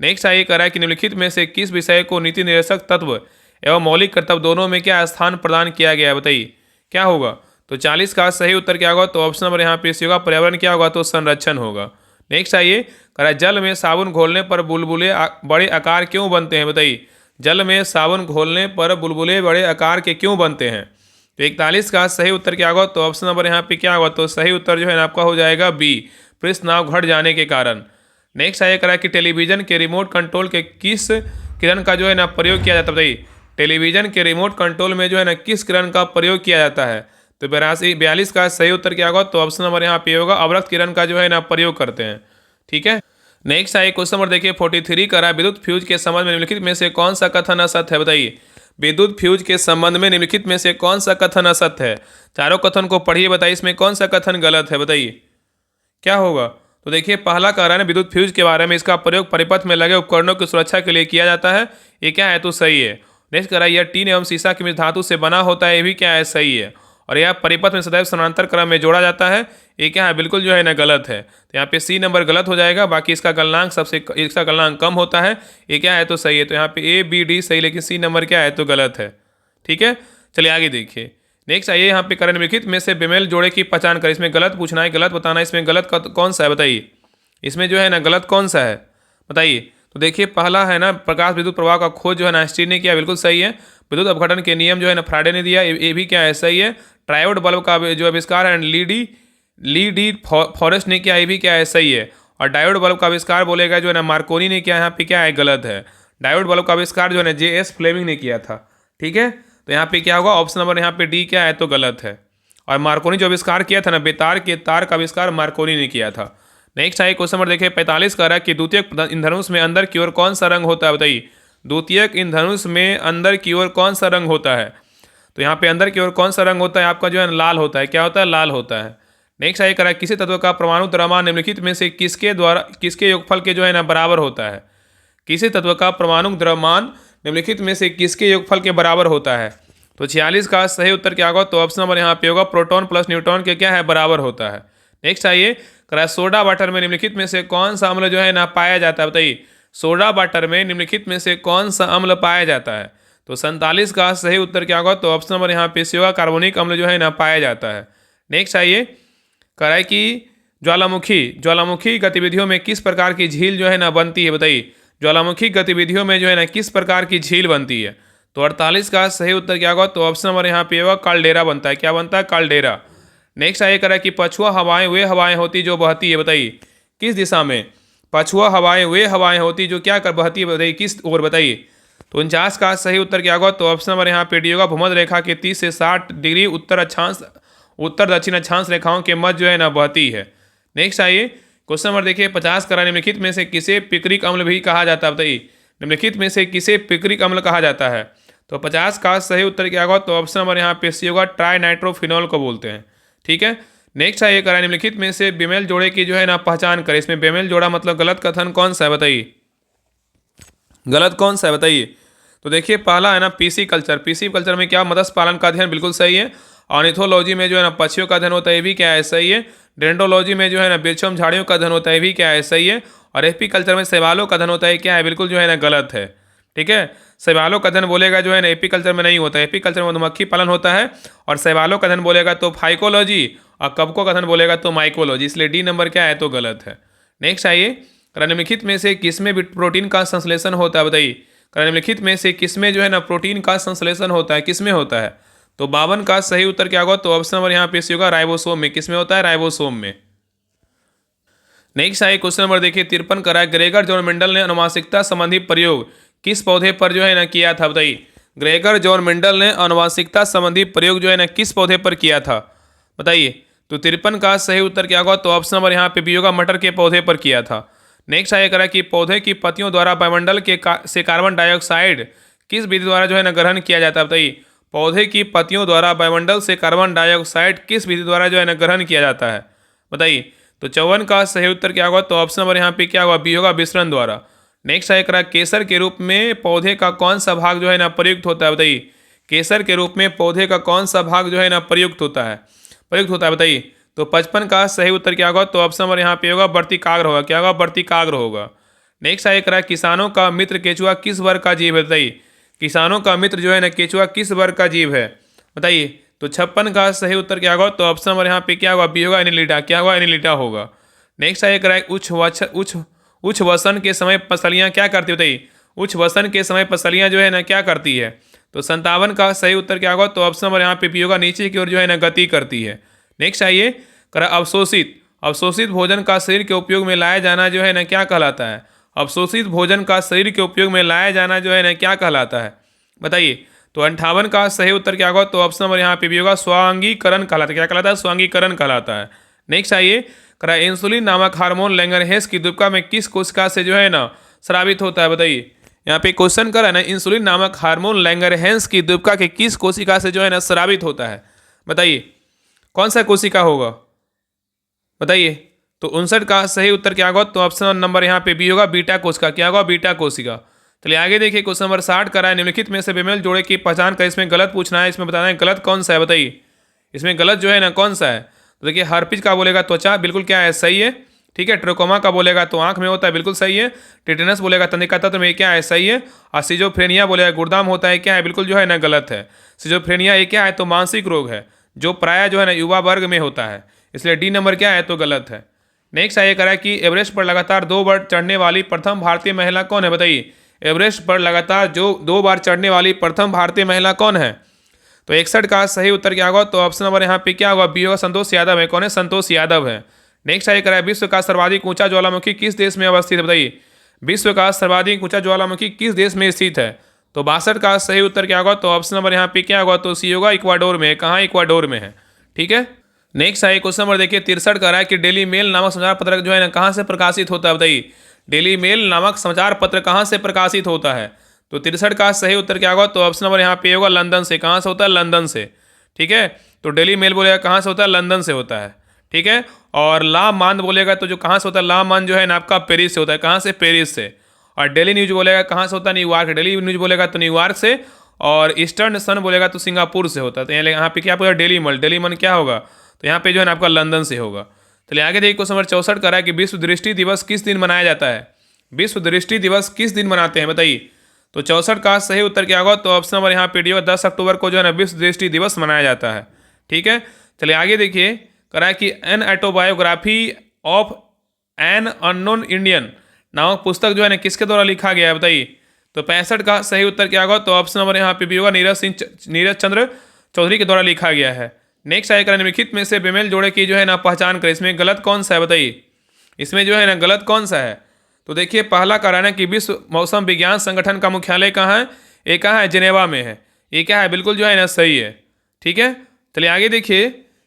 नेक्स्ट आइए कह रहा है कि निम्नलिखित में से किस विषय को नीति निर्देशक तत्व एवं मौलिक कर्तव्य दोनों में क्या स्थान प्रदान किया गया है, बताइए। क्या होगा? तो 40 का सही उत्तर क्या होगा? तो ऑप्शन नंबर यहाँ पे सी होगा, पर्यावरण क्या होगा? तो संरक्षण होगा। नेक्स्ट आइए कह रहा है जल में साबुन घोलने पर बुलबुले बड़े आकार क्यों बनते हैं, बताइए। जल में साबुन घोलने पर बुलबुले बड़े आकार के क्यों बनते हैं। तो 41 का सही उत्तर क्या होगा? तो ऑप्शन नंबर यहाँ पे क्या होगा? तो सही उत्तर जो है ना आपका हो जाएगा बी, पृष्ठ नाव घट जाने के कारण। नेक्स्ट आइए करा कि टेलीविजन के रिमोट कंट्रोल के किस किरण का जो है ना प्रयोग किया जाता है, बताइए। टेलीविजन के रिमोट कंट्रोल में जो है ना किस किरण का प्रयोग किया जाता है। तो 42 का सही उत्तर क्या होगा? तो ऑप्शन नंबर यहाँ पे होगा, अवरक्त किरण का जो है ना प्रयोग करते हैं। ठीक है। नेक्स्ट आइए क्वेश्चन नंबर देखिए 43 करा, विद्युत फ्यूज के संबंध में निम्नलिखित में से कौन सा कथन असत्य है, बताइए। विद्युत फ्यूज के संबंध में निम्नलिखित में से कौन सा कथन असत्य है। चारों कथन को पढ़िए, बताइए इसमें कौन सा कथन गलत है, बताइए। क्या होगा? तो देखिए पहला कह रहा है विद्युत फ्यूज के बारे में, इसका प्रयोग परिपथ में लगे उपकरणों की सुरक्षा के लिए किया जाता है, ये क्या है तो सही है। नेक्स्ट कह रहा है यह टीन एवं शीशा की मिश्र धातु से बना होता है, ये भी क्या है, सही है। और यह परिपथ में सदैव समानांतर क्रम में जोड़ा जाता है, ये क्या है, बिल्कुल जो है ना गलत है। तो यहाँ पे सी नंबर गलत हो जाएगा, बाकी इसका गलनांक इसका गलनांक कम होता है, ये क्या है तो सही है। तो यहाँ पे ए बी डी सही, लेकिन सी नंबर क्या है तो गलत है। ठीक है, चलिए आगे देखिए। नेक्स्ट आइए यहाँ पे करण निम्नलिखित में से बेमेल जोड़े की पहचान करें। इसमें गलत पूछना है, गलत बताना है। इसमें गलत कौन सा है बताइए, इसमें जो है ना गलत कौन सा है बताइए। तो देखिए पहला है ना प्रकाश विद्युत प्रवाह का खोज जो है ना आइंस्टीन ने किया, बिल्कुल सही है। विद्युत अपघटन के नियम जो है ना फ्राडे ने दिया, ये भी क्या है, सही है। ट्रायोड बल्ब का जो आविष्कार है लीडी ली डी फॉरेस्ट ने किया, ये भी क्या है, सही है। और डायोड बल्ब का आविष्कार बोलेगा जो है ना मार्कोनी ने किया, यहाँ पे क्या है, गलत है। डायोड बल्ब का आविष्कार जो है ना J.S. फ्लेमिंग ने किया था, ठीक है। तो यहाँ पे क्या होगा, ऑप्शन नंबर यहाँ पे डी क्या है, तो गलत है। और मार्कोनी जो आविष्कार किया था ना, बेतार के तार का आविष्कार मार्कोनी ने किया था। नेक्स्ट है क्वेश्चन नंबर देखिए 45 का रहा कि द्वितीयक इंद्रधनुष में अंदर की ओर कौन सा रंग होता है, बताइए। द्वितीयक इंद्रधनुष में अंदर की ओर कौन सा रंग होता है। तो यहाँ पे अंदर की ओर कौन सा रंग होता है, आपका जो है लाल होता है। क्या होता है, लाल होता है। नेक्स्ट है करा किसी तत्व का परमाणु द्रव्यमान निम्नलिखित में से किसके योगफल के जो है ना बराबर होता है। किसी तत्व का परमाणु द्रव्यमान निम्नलिखित में से किसके योगफल के बराबर होता है। तो 46 का सही उत्तर क्या होगा, तो ऑप्शन नंबर यहाँ पे होगा प्रोटॉन प्लस न्यूट्रॉन के क्या है, बराबर होता है। नेक्स्ट आइए करा सोडा वाटर में निम्नलिखित में से कौन सा अम्ल जो है ना पाया जाता है, बताइए। सोडा वाटर में निम्नलिखित में से कौन सा अम्ल पाया जाता है। तो 47 का सही उत्तर क्या होगा, तो ऑप्शन नंबर यहाँ पे सी कार्बोनिक अम्ल जो है ना पाया जाता है। नेक्स्ट आइए कराए कि ज्वालामुखी गतिविधियों में किस प्रकार की झील जो है ना बनती है, बताइए। ज्वालामुखी गतिविधियों में जो है ना किस प्रकार की झील बनती है। तो 48 का सही उत्तर क्या होगा, तो ऑप्शन नंबर यहाँ पे होगा काल्डेरा बनता है। क्या बनता है, काल्डेरा। नेक्स्ट आइए करा कि पछुआ हवाएं वे हवाएं होती जो बहती है, बताइए किस दिशा में। पछुआ हवाएं वे हवाएं होती जो क्या कर बहती है, बताइए किस ओर, बताइए। तो 49 का सही उत्तर क्या होगा, तो ऑप्शन नंबर यहाँ पे डी होगा भूमध्य रेखा के 30 से 60 डिग्री उत्तर दक्षिण अक्षांश रेखाओं के मध्य जो है ना बहती है। नेक्स्ट आइए क्वेश्चन नंबर देखिए 50 करा निम्नलिखित में से किसे पिक्रिक अम्ल भी कहा जाता है, बताइए। निम्नलिखित में से किसे पिक्रिक अम्ल कहा जाता है। तो 50 का सही उत्तर क्या होगा, तो ऑप्शन नंबर यहाँ पे सी होगा ट्राई नाइट्रोफिनॉल को बोलते हैं, ठीक है। नेक्स्ट आइए करा निम्नलिखित में से बेमेल जोड़े की जो है ना पहचान करें। इसमें बेमेल जोड़ा मतलब गलत कथन कौन सा है, बताइए। गलत कौन सा है, बताइए। तो देखिए पहला है ना पीसी कल्चर में क्या मत्स्य पालन का अध्ययन, बिल्कुल सही है। ऑर्निथोलॉजी में जो है ना पक्षियों का अध्ययन होता है, ये भी क्या है, सही है। डेंटोलॉजी में जो है ना वृक्षों झाड़ियों का अध्ययन होता है, ये भी क्या है, सही है। और एपी कल्चर में शैवालों का अध्ययन होता है, क्या है, बिल्कुल जो है ना गलत है, ठीक है। शैवालों का अध्ययन बोलेगा जो है ना एपी कल्चर में नहीं होता है। एपी कल्चर में मधुमक्खी पालन होता है। और शैवालों का अध्ययन बोलेगा तो फाइकोलॉजी, और कवकों का अध्ययन बोलेगा तो माइकोलॉजी। इसलिए डी नंबर क्या है, तो गलत है। नेक्स्ट आइए निम्नलिखित में से किसमें प्रोटीन का संश्लेषण होता है, बताइए। निम्नलिखित में से किसमें जो है ना प्रोटीन का संश्लेषण होता है, किसमें होता है। तो 52 का सही उत्तर क्या होगा, तो ऑप्शन नंबर यहाँ पे सी होगा राइबोसोम में। किसमें होता है, राइबोसोम में। नेक्स्ट आइए क्वेश्चन नंबर देखिए 53 का ग्रेगर जॉन मेंडल ने अनुवांशिकता संबंधी प्रयोग किस पौधे पर जो है ना किया था, बताइए। ग्रेगर जॉन मेंडल ने अनुवांशिकता संबंधी प्रयोग जो है ना किस पौधे पर किया था, बताइए। तो 53 का सही उत्तर क्या होगा, तो ऑप्शन नंबर यहाँ पे बी होगा मटर के पौधे पर किया था। नेक्स्ट आइए करा कि पौधे की पत्तियों द्वारा वायुमंडल से कार्बन डाइऑक्साइड किस विधि द्वारा जो है ना ग्रहण किया जाता है, बताइए। पौधे की पत्तियों द्वारा वायुमंडल से कार्बन डाइऑक्साइड किस विधि द्वारा जो है ना ग्रहण किया जाता है, बताइए। तो 54 का सही उत्तर क्या होगा, तो ऑप्शन नंबर यहाँ पे क्या होगा, बी होगा विसरण द्वारा। नेक्स्ट आइए करा केसर के रूप में पौधे का कौन सा भाग जो है ना प्रयुक्त होता है, बताइए। केसर के रूप में पौधे का कौन सा भाग जो है ना प्रयुक्त होता है, बताइए। तो 55 का सही उत्तर क्या होगा, तो ऑप्शन नंबर यहाँ पे होगा वर्तिकाग्र होगा। क्या होगा, वर्तिकाग्र होगा। नेक्स्ट आइए करा किसानों का मित्र केचुआ किस वर्ग का जीव है, बताइए। किसानों का मित्र जो है ना केचुआ किस वर्ग का जीव है, बताइए। तो 56 का सही उत्तर क्या होगा, तो ऑप्शन नंबर यहाँ पे क्या होगा, बी होगा एनिलिडा। क्या होगा, एनिलिडा होगा। नेक्स्ट आइए करा उच्च वसन के समय पसलियाँ क्या करती है, बताइए। उच्च वसन के समय पसलियाँ जो है ना क्या करती है। तो 57 का सही उत्तर क्या होगा, तो ऑप्शन नंबर यहाँ पे बी होगा नीचे की ओर जो है ना गति करती है। नेक्स्ट आइए करा अवशोषित भोजन का शरीर के उपयोग में लाया जाना जो है ना क्या कहलाता है। अवशोषित भोजन का शरीर के उपयोग में लाया जाना जो है ना क्या कहलाता है, बताइए। तो 58 का सही उत्तर क्या होगा, तो ऑप्शन नंबर यहाँ पे भी होगा स्वांगीकरण कहलाता है। क्या कहलाता है, स्वांगीकरण कहलाता है। नेक्स्ट आइए करा इंसुलिन नामक हार्मोन लैंगरहेंस की द्वीपका में किस कोशिका से जो है ना स्रावित होता है, बताइए। यहाँ पे क्वेश्चन करा ना इंसुलिन नामक हार्मोन लैंगरहेंस की द्वीपका के किस कोशिका से जो है ना स्रावित होता है, बताइए। कौन सा कोशिका होगा, बताइए। तो 59 का सही उत्तर क्या होगा, तो ऑप्शन नंबर यहाँ पे बी होगा बीटा कोशिका। क्या होगा, बीटा कोशिका। चलिए आगे देखिए क्वेश्चन नंबर 60 करा है निम्नलिखित में से बेमेल जोड़े की पहचान कर। इसमें गलत पूछना है, इसमें बताना है गलत कौन सा है, बताइए। इसमें गलत जो है ना कौन सा है। तो देखिए हर्पिज का बोलेगा त्वचा, बिल्कुल क्या है, सही है, ठीक है। ट्रोकोमा का बोलेगा तो आंख में होता है, बिल्कुल सही है। टिटेनस बोलेगा तंत्रिका तंत्र में, क्या है, सही है। और सिजोफ्रेनिया बोलेगा गुर्दाम होता है, क्या है, बिल्कुल जो है ना गलत है। सिजोफ्रेनिया ये क्या है, तो मानसिक रोग है जो प्राय जो है ना युवा वर्ग में होता है, इसलिए डी नंबर क्या है, तो गलत है। नेक्स्ट आइए करा कि एवरेस्ट पर लगातार 2 बार चढ़ने वाली प्रथम भारतीय महिला कौन है, बताइए। एवरेस्ट पर लगातार जो 2 बार चढ़ने वाली प्रथम भारतीय महिला कौन है। तो 61 का सही उत्तर क्या होगा? तो ऑप्शन नंबर यहाँ पे क्या होगा? बी होगा, संतोष यादव है। कौन है? संतोष यादव है। नेक्स्ट आगे करा है, विश्व का सर्वाधिक ऊंचा ज्वालामुखी किस देश में अवस्थित है? बताइए, विश्व का सर्वाधिक ऊंचा ज्वालामुखी किस देश में स्थित है? तो 62 का सही उत्तर क्या होगा? तो ऑप्शन नंबर यहाँ पे क्या होगा? तो सी होगा, इक्वाडोर में। कहाँ? इक्वाडोर में है। ठीक है। नेक्स्ट आइए क्वेश्चन नंबर देखिए 63 का रहा है कि डेली मेल नामक समाचार पत्र जो है ना कहाँ से प्रकाशित होता है? बताइए, डेली मेल नामक समाचार पत्र कहाँ से प्रकाशित होता है? तो 63 का सही उत्तर क्या होगा? तो ऑप्शन नंबर यहाँ पे होगा, लंदन से। कहाँ से होता है? लंदन से। ठीक है। तो डेली मेल बोलेगा कहाँ से होता है? लंदन से होता है। ठीक है। और ला मान बोलेगा तो जो कहाँ से होता है? ला मान जो है ना आपका पेरिस से होता है। कहाँ से? पेरिस से। और डेली न्यूज बोलेगा कहाँ से होता है? न्यूयॉर्क। डेली न्यूज बोलेगा तो न्यूयॉर्क से। और ईस्टर्न सन बोलेगा तो सिंगापुर से होता है। तो यहाँ पे क्या बोलेगा? डेली मल। डेली मन क्या होगा? तो यहाँ पे जो है ना आपका लंदन से होगा। चलिए आगे देखिए क्वेश्चन नंबर 64 का रहा है कि विश्व दृष्टि दिवस किस दिन मनाया जाता है? विश्व दृष्टि दिवस किस दिन मनाते हैं? बताइए। तो 64 का सही उत्तर क्या होगा? तो ऑप्शन नंबर यहाँ पे डी होगा, 10 अक्टूबर को जो है ना विश्व दृष्टि दिवस मनाया जाता है। ठीक है। चलिए आगे देखिए करा है कि an autobiography of an unknown Indian नामक पुस्तक जो है ना किसके द्वारा लिखा गया है? बताइए। तो 65 का सही उत्तर क्या होगा? तो ऑप्शन नंबर यहाँ पे भी होगा, नीरज चंद्र चौधरी के द्वारा लिखा गया है। नेक्स्ट आएगा, निम्नलिखित में से बेमेल जोड़े की जो है ना पहचान करें। इसमें गलत कौन सा है? बताइए, इसमें जो है ना गलत कौन सा है? तो देखिए पहला कारण है कि विश्व मौसम विज्ञान संगठन का मुख्यालय कहाँ है? ये कहाँ है? जिनेवा में है। ये क्या है? बिल्कुल जो है ना सही है। ठीक है। चलिए आगे देखिए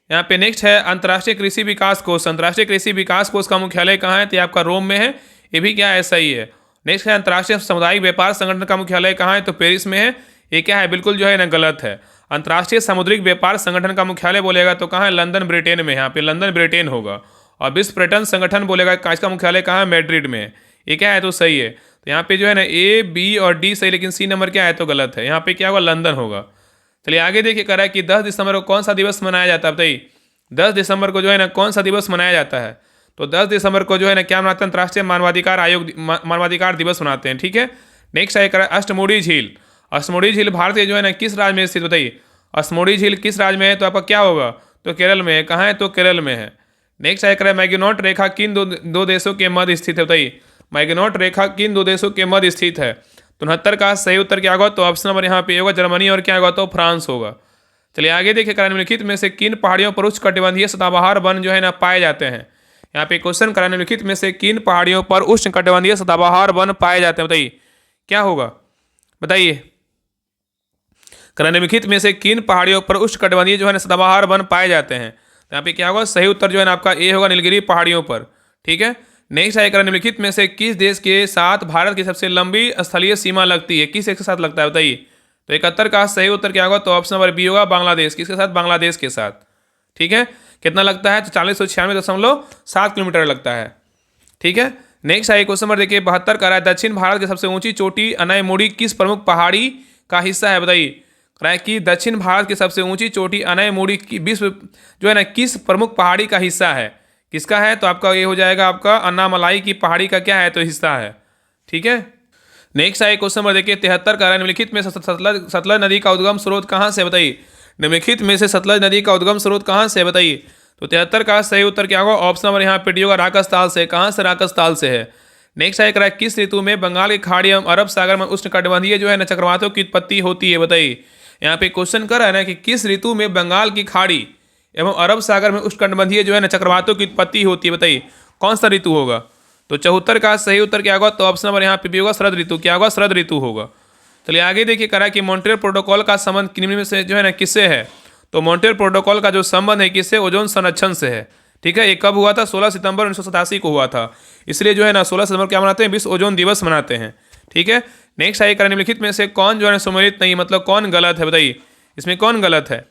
यहाँ पे नेक्स्ट है अंतर्राष्ट्रीय कृषि विकास कोष। अंतर्राष्ट्रीय कृषि विकास कोष का मुख्यालय कहाँ है? तो ये आपका रोम में है। ये भी क्या है? सही है। नेक्स्ट है अंतर्राष्ट्रीय सामुदायिक व्यापार संगठन का मुख्यालय कहाँ है? तो पेरिस में है। ये क्या है? बिल्कुल जो है ना गलत है। अंतर्राष्ट्रीय सामुद्रिक व्यापार संगठन का मुख्यालय बोलेगा तो कहाँ है? लंदन ब्रिटेन में। यहाँ पे लंदन ब्रिटेन होगा। और विश्व पर्यटन संगठन बोलेगा इसका मुख्यालय कहाँ है? मैड्रिड में है। ये क्या है? तो सही है। तो यहाँ पे जो है ना ए, बी और डी सही, लेकिन सी नंबर क्या है? तो गलत है। यहाँ पे क्या होगा? लंदन होगा। चलिए आगे देखिए कह रहा है कि 10 दिसंबर को कौन सा दिवस मनाया जाता है? बताइए, 10 दिसंबर को जो है ना कौन सा दिवस मनाया जाता है? तो 10 दिसंबर को जो है ना क्या मनाते हैं? अंतर्राष्ट्रीय मानवाधिकार दिवस मनाते हैं। ठीक है। नेक्स्ट आगे कह रहा है अष्टमुड़ी झील। अष्टमुड़ी झील भारत के जो है ना किस राज्य में स्थित? बताइए, अष्टमुड़ी झील किस राज्य में है? तो आपका क्या होगा? तो केरल में है। कहाँ है? तो केरल में है। नेक्स्ट आगे कह रहा है मैग्नोट रेखा किन दो देशों के मध्य स्थित है? बताइए, मैग्नोट रेखा किन दो देशों के मध्य स्थित है? तो 69 का सही उत्तर क्या होगा? तो ऑप्शन नंबर यहाँ पे होगा, जर्मनी। और क्या होगा? तो फ्रांस होगा। चलिए आगे देखिए निम्नलिखित में से किन पहाड़ियों पर उष्णकटिबंधीय सदाबहार वन जो है ना पाए जाते हैं? यहाँ पे क्वेश्चन करा, निम्नलिखित में से किन पहाड़ियों पर उष्णकटिबंधीय सदाबहार वन पाए जाते हैं? बताइए क्या होगा? बताइए, निम्नलिखित में से किन पहाड़ियों पर उष्णकटिबंधीय जो है ना सदाबहार वन पाए जाते हैं? तो यहाँ पे क्या होगा? सही उत्तर जो है ना आपका ए होगा, नीलगिरी पहाड़ियों पर। ठीक है। नेक्स्ट आएगा, निम्नलिखित में से किस देश के साथ भारत की सबसे लंबी स्थलीय सीमा लगती है? किस देश के साथ लगता है? बताइए। तो 71 का सही उत्तर क्या होगा? तो ऑप्शन नंबर बी होगा, बांग्लादेश। किसके साथ? बांग्लादेश के साथ। ठीक है। कितना लगता है? तो 4096.7 किलोमीटर लगता है। ठीक है। नेक्स्ट आइए क्वेश्चन नंबर देखिए 72 का रहा है दक्षिण भारत की सबसे ऊंची चोटी अनैमुड़ी किस प्रमुख पहाड़ी का हिस्सा है? बताइए, कह कि दक्षिण भारत की सबसे ऊंची चोटी अनैमुड़ी की विश्व जो है ना किस प्रमुख पहाड़ी का हिस्सा है? किसका है? तो आपका ये हो जाएगा आपका अन्नामलाई की पहाड़ी का क्या है? तो हिस्सा है। ठीक है। नेक्स्ट आइए क्वेश्चन नंबर देखिए 73 का, निम्नलिखित में से सतलज नदी का उद्गम स्रोत कहाँ से? बताइए, निम्नलिखित में से सतलज नदी का उद्गम स्रोत कहाँ से? बताइए। तो 73 का सही उत्तर क्या होगा? ऑप्शन नंबर यहाँ पे डी होगा, राकसताल से। कहाँ से? राकसताल से है। नेक्स्ट आइए करा किस ऋतु में बंगाल की खाड़ी एवं अरब सागर में उष्णकटिबंधीय जो है ना चक्रवातों की उत्पत्ति होती है? बताइए। यहाँ पे क्वेश्चन कर रहा है ना कि किस ऋतु में बंगाल की खाड़ी एवं अरब सागर में उष्णकटिबंधीय जो है ना चक्रवातों की उत्पत्ति होती है? बताइए कौन सा ऋतु होगा? तो 74 का सही उत्तर क्या होगा? तो ऑप्शन नंबर यहाँ पे भी होगा, शरद ऋतु। क्या होगा? शरद ऋतु होगा। चलिए आगे देखिए करा कि मॉन्ट्रियल प्रोटोकॉल का संबंध निम्न में से जो है ना किससे है? तो मॉन्ट्रियल प्रोटोकॉल का जो संबंध है किससे? ओजोन संरक्षण से है। ठीक है। ये कब हुआ था? 16 सितंबर 1987 को हुआ था। इसलिए जो है ना 16 सितंबर क्या मनाते हैं? विश्व ओजोन दिवस मनाते हैं। ठीक है। नेक्स्ट आइए निम्नलिखित में से कौन जो है सम्मिलित नहीं, मतलब कौन गलत है? बताइए इसमें कौन गलत है?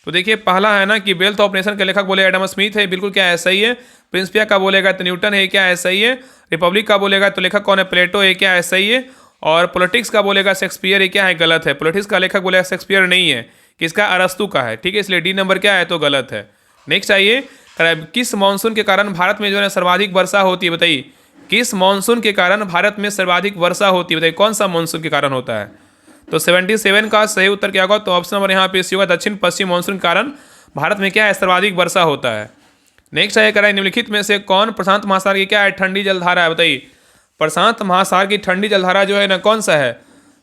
तो देखिए पहला है ना कि वेल्थ ऑफ नेशन के लेखक बोले एडम स्मिथ है। बिल्कुल क्या है? सही है। प्रिंसिपिया का बोलेगा तो न्यूटन है। क्या है? सही है। रिपब्लिक का बोलेगा तो लेखक कौन है? प्लेटो है। क्या है? सही है। और पॉलिटिक्स का बोलेगा शेक्सपियर है। क्या है? गलत है। पॉलिटिक्स का लेखक बोलेगा शेक्सपियर नहीं है। किसका? अरस्तु का है। ठीक है। इसलिए डी नंबर क्या है? तो गलत है। नेक्स्ट आइए, किस मानसून के कारण भारत में जो है सर्वाधिक वर्षा होती है? बताइए, किस मानसून के कारण भारत में सर्वाधिक वर्षा होती है? बताइए कौन सा मानसून के कारण होता है? तो 77 का सही उत्तर क्या होगा? तो ऑप्शन नंबर यहाँ पे सी होगा, दक्षिण पश्चिम मानसून के कारण भारत में क्या है? सर्वाधिक वर्षा होता है। नेक्स्ट आइए करें निम्नलिखित में से कौन प्रशांत महासागर की क्या है? ठंडी जलधारा है। बताइए प्रशांत महासागर की ठंडी जलधारा जो है ना कौन सा है?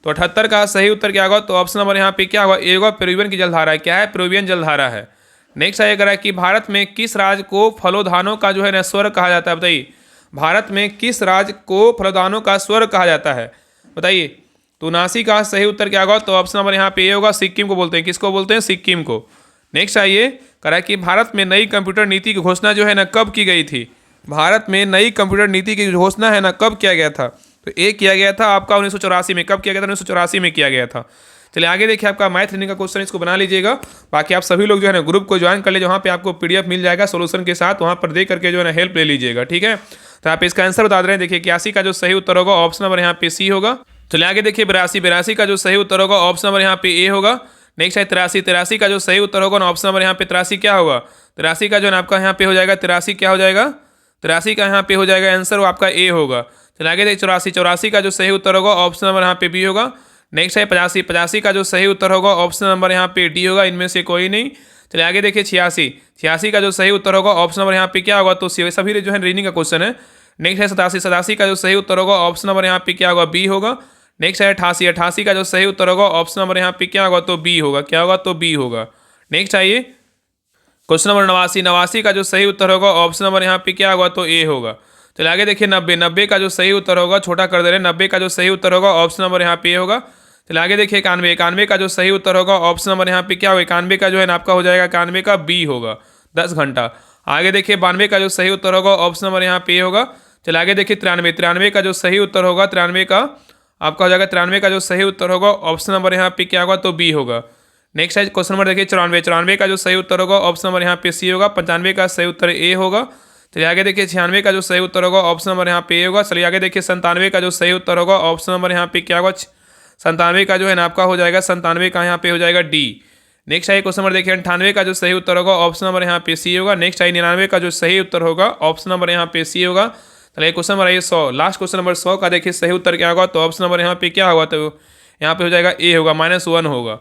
तो 78 का सही उत्तर क्या होगा? तो ऑप्शन नंबर यहाँ पे क्या होगा? ए होगा, पेरुवियन की जलधारा है। क्या है? पेरुवियन जलधारा है। नेक्स्ट आया करा कि भारत में किस राज्य को फलोधानों का जो है ना स्वर्ग कहा जाता है? बताइए, भारत में किस राज्य को फलोधानों का स्वर्ग कहा जाता है? बताइए। तो 79 का सही उत्तर क्या होगा? तो ऑप्शन नंबर यहाँ पे ये होगा, सिक्किम को बोलते हैं। किसको बोलते हैं? सिक्किम को। नेक्स्ट आइए करा कि भारत में नई कंप्यूटर नीति की घोषणा जो है ना कब की गई थी? भारत में नई कंप्यूटर नीति की घोषणा है ना कब किया गया था? तो ये किया गया था आपका 1984 में। कब किया गया था? 1984 में किया गया था। चलिए आगे देखिए, आपका मैथ रीजनिंग का क्वेश्चन, इसको बना लीजिएगा। बाकी आप सभी लोग जो है ना ग्रुप को ज्वाइन कर लीजिए, वहाँ पे आपको पीडीएफ मिल जाएगा सोल्यूशन के साथ, वहाँ पर देख करके जो है ना हेल्प ले लीजिएगा, ठीक है। तो यहाँ पे इसका आंसर बता दे रहे हैं। देखिए 81 का जो सही उत्तर होगा ऑप्शन नंबर यहाँ पे सी होगा। चलिए आगे देखिए 82 का जो सही उत्तर होगा ऑप्शन नंबर यहाँ पे ए होगा। नेक्स्ट है 83 का जो सही उत्तर होगा ना ऑप्शन नंबर यहाँ पे 83 क्या होगा? 83 का जो है ना आपका यहाँ पे हो जाएगा 83 क्या हो जाएगा? 83 का यहाँ पे हो जाएगा आंसर, वो आपका ए होगा। चलिए आगे देखिए 84 का जो सही उत्तर होगा ऑप्शन नंबर यहाँ पे बी होगा। नेक्स्ट है 85 का जो सही उत्तर होगा ऑप्शन नंबर यहाँ पे डी होगा, इनमें से कोई नहीं। चलिए आगे देखिए 86 का जो सही उत्तर होगा ऑप्शन नंबर यहाँ पे क्या होगा? तो सभी जो है रीडिंग का क्वेश्चन है। नेक्स्ट है 87 का जो सही उत्तर होगा ऑप्शन नंबर यहाँ पे क्या होगा? बी होगा। नेक्स्ट है 88 का जो सही उत्तर होगा ऑप्शन नंबर यहाँ पे क्या होगा? तो बी होगा। क्या होगा? तो बी होगा। नेक्स्ट आइए क्वेश्चन नंबर 89 का जो सही उत्तर होगा ऑप्शन नंबर यहाँ पे क्या होगा? तो ए होगा। चलिए आगे देखिए 90 का जो सही उत्तर होगा, छोटा कर दे रहे हैं, 90 का जो सही उत्तर होगा ऑप्शन नंबर यहाँ पे ए होगा। चलिए आगे देखिए 91 का जो सही उत्तर होगा ऑप्शन नंबर यहाँ पे क्या होगा? 91 का जो है ना आपका हो जाएगा 91 का बी होगा, 10 घंटा। आगे देखिए 92 का जो सही उत्तर होगा ऑप्शन नंबर यहाँ पे ए होगा। चलिए आगे देखिए 93 का जो सही उत्तर होगा, 93 का आपका हो जाएगा 93 का जो सही उत्तर होगा ऑप्शन नंबर यहाँ पे क्या होगा? तो बी होगा। नेक्स्ट है क्वेश्चन नंबर देखिए 94 का जो सही उत्तर होगा ऑप्शन नंबर यहाँ पे सी होगा। 95 का सही उत्तर ए होगा। चलिए आगे देखिए 96 का जो सही उत्तर होगा ऑप्शन नंबर यहाँ पे ए होगा। चलिए आगे देखिए 97 का जो सही उत्तर होगा ऑप्शन नंबर यहाँ पे क्या होगा? 97 का जो है ना आपका हो जाएगा 97 का यहाँ पे हो जाएगा डी। नेक्स्ट है क्वेश्चन नंबर देखिए 98 का जो सही उत्तर होगा ऑप्शन नंबर यहाँ पे सी होगा। नेक्स्ट है 99 का जो सही उत्तर होगा ऑप्शन नंबर यहाँ पे सी होगा। चलिए क्वेश्चन नंबर है 100, लास्ट क्वेश्चन नंबर 100 का देखिए सही उत्तर क्या होगा? तो ऑप्शन नंबर यहाँ पे क्या होगा? तो यहाँ पे हो जाएगा ए होगा, -1 होगा।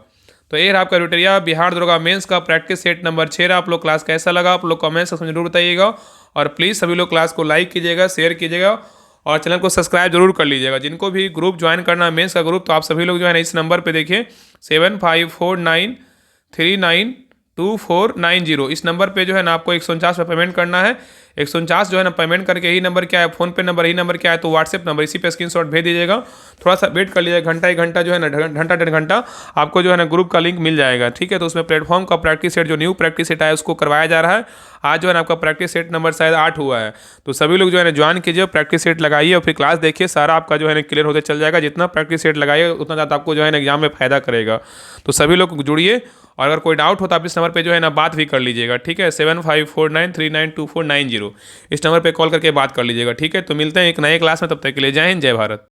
तो ये रहा आपका रुटेरिया बिहार दरोगा मेंस का प्रैक्टिस सेट नंबर 6 रहा। आप लोग क्लास कैसा लगा आप लोग कमेंट सेक्शन में जरूर बताइएगा, और प्लीज़ सभी लोग क्लास को लाइक कीजिएगा, शेयर कीजिएगा, और चैनल को सब्सक्राइब जरूर कर लीजिएगा। जिनको भी ग्रुप ज्वाइन करना है मेंस का ग्रुप, तो आप सभी लोग जो है ना इस नंबर पे देखिए 7549392490, इस नंबर पे जो है ना आपको 149 रुपये पेमेंट करना है। 149 जो है ना पेमेंट करके ही नंबर क्या है, फोन पे नंबर ही नंबर क्या है, तो व्हाट्सएप नंबर इसी पे स्क्रीनशॉट भेज दीजिएगा। थोड़ा सा वेट कर लीजिएगा, घंटा 1 घंटा जो है ना, घंटा 1.5 घंटा आपको जो है ना ग्रुप का लिंक मिल जाएगा, ठीक है। तो उसमें प्लेटफॉर्म का प्रैक्टिस सेट जो न्यू प्रैक्टिस सेट है उसको करवाया जा रहा है। आज जो है ना आपका प्रैक्टिस सेट नंबर शायद 8 हुआ है। तो सभी लोग जो है ना ज्वाइन कीजिए, प्रैक्टिस सेट लगाइए और फिर क्लास देखिए, सारा आपका जो है ना क्लियर होते चल जाएगा। जितना प्रैक्टिस सेट लगाइए उतना ज़्यादा आपको जो है ना एग्जाम में फायदा करेगा। तो सभी लोग जुड़िए, और अगर कोई डाउट हो तो आप इस नंबर पे जो है ना बात भी कर लीजिएगा, ठीक है। 7549392490 इस नंबर पे कॉल करके बात कर लीजिएगा, ठीक है। तो मिलते हैं एक नए क्लास में, तब तक के लिए जय हिंद जय भारत।